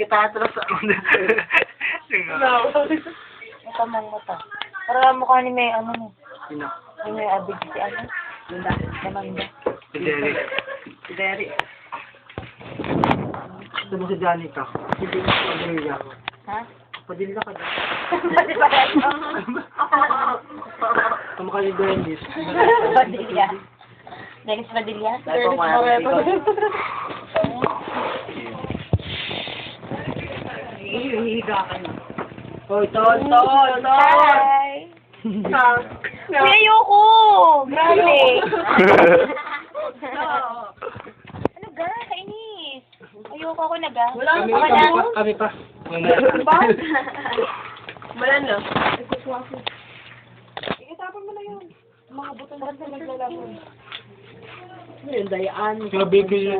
kita atras sa ano. Mata mong mata. Para mukha ni may ano mo. Sino? May abig si ano. Linda. Namanda. Si Derek. Si Derek. Gusto mo si Janica? Si Padilla. Ha? Padilla ka dyan. Pati ba yan? Kamukha ni Dennis. Padilla. Dennis Padilla? Dennis Moreto. Hihiga ka na. Hoy, Tol! Hi! Uy, ayoko! Grabe! Ano ga? Kainis! Ayoko ako na ga. Kami pa. Ba? Wala na. Itapon mo na yun. Mga buto na sa naglalabon. Ano yun, dayaan. Grabe ko yun.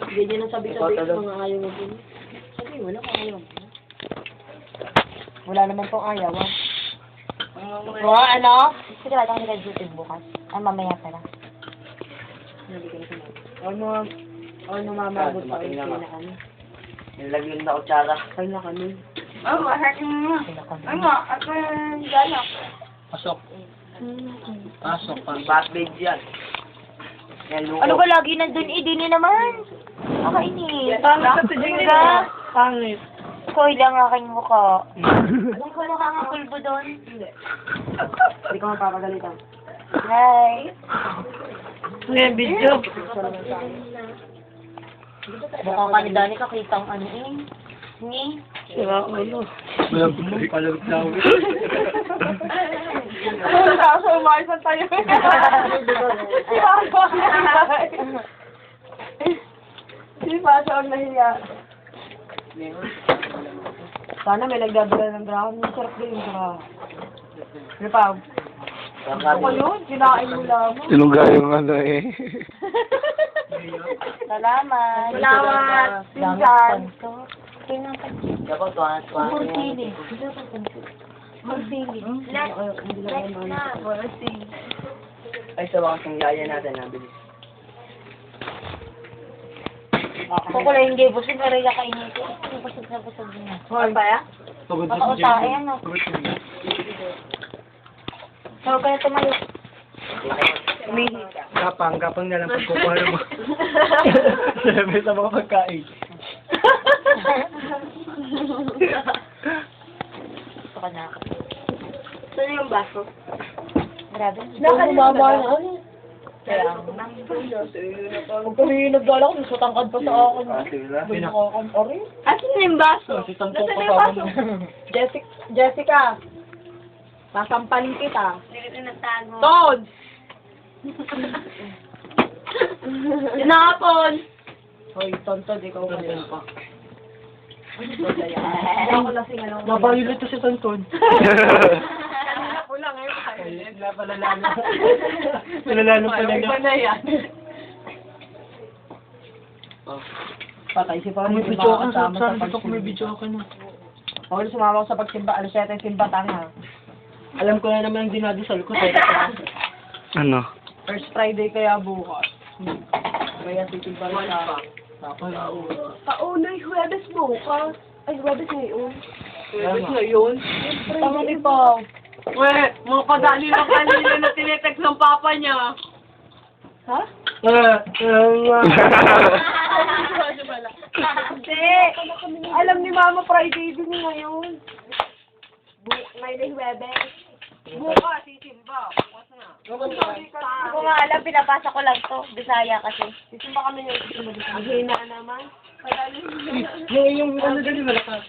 Ganyan ang sabi-sabi ko mga ayaw mo din. Sabi, wala kang ayaw. Wala naman pong ayaw, ah. Ano? Sige, wala kang nag-YouTube bukas. Ah, mamaya pala. Ano mamabot pa rin na kami. Nilagyan na kutsara. Kaya na kami. Ano? Ako yung galak. Pasok. Pasok. Pang-backbed yan. Yan, luko. Ano ba lagi nandun? Dini naman. Nakainis. Pangit sa tigil Diba? Pangit. Koy lang aking mukha. Ano ko nakakapulbo doon? Hindi ko mapapagalitan. Hi. Ngayon, video. Mukhang ka ni Dani kakitang ano eh. Ni? Sira ko ano. Walang kumong palawit lang. Kaso umayos tayo. Si Paso ang nahiya. Sana may nagdadala ng graham. Yung sarap din yung graham. Ano pa? Ako yun, kinain mo lang. Ilungga yung ano eh. Salamat. Salamat, Pinsan. Dapat tuwan. Bursili. Bursili. Next na. Bursili. Ay, sa wakas ang yaya natin, nabilis. Kukulay hindi. Busog na rin kainin ko. Busog na busog na. Ano pa ya? Pagod Ako sa akin ano. Huwag ka na tumayo. Kapang na lang pagkukuha mo. Sabi sa mga pagkain. Gusto ka na ako. Saan yung baso? Grabe. Nakalimutan na. Kaya Huwag kami nagdala ko, nasutangkad pa sa akin. May nakakam pa rin. Asan na yung baso? Si Tanto Nasaan na pa yung baso? mo. Jessica, sasampalin kita. Hindi ko nagtago. Todd! Tinapon! Hoy, Tontod, ikaw ba din pa? Ako lasing ano. Nabayulit to si Tanton. Ako lang ngayon. Wala pala lalo. Nalalalo pala Iba niya. na yan. Patay si Paul. May video ka sa dito ko may video ka na. Paul, sumama ko sa pagsimba. Alas 7 simba tanga. Alam ko na naman ang dinadasal ko. Ano? First Friday kaya bukas. Kaya sisimba rin sa... Tapos, Paunay, Huwebes bukas. Ay, Huwebes ngayon. Huwebes ngayon? Tama ni Paul. Mga padali lang kanina na tinetext ng papa niya. Ha? Hindi. Alam ni Mama Friday din ngayon. May Huwebes. Bukas, sisimba. Bukas na. Hindi ko nga alam, pinapasa ko lang to. Bisaya kasi. Sisimba kami yung sisimba dito. Maghina naman. yung ano dali malakas.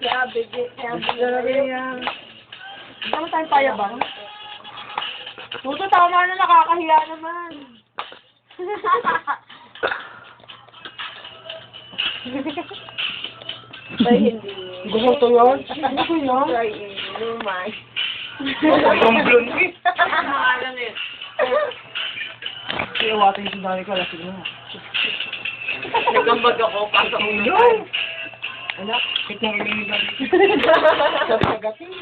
Kaya bigay. Grabe yan. Tama tayong payabang. Tuto, tama na, nakakahiya naman. Ay, hindi. Gusto to yun? Ano ko yun? Try in. Lumay. Ang blond eh. Pangalan eh. Iiwatin yung sundali ko. Lasig na. Nagambag ako, pasok ko na. Anak, kitang iligan. Sa pagating.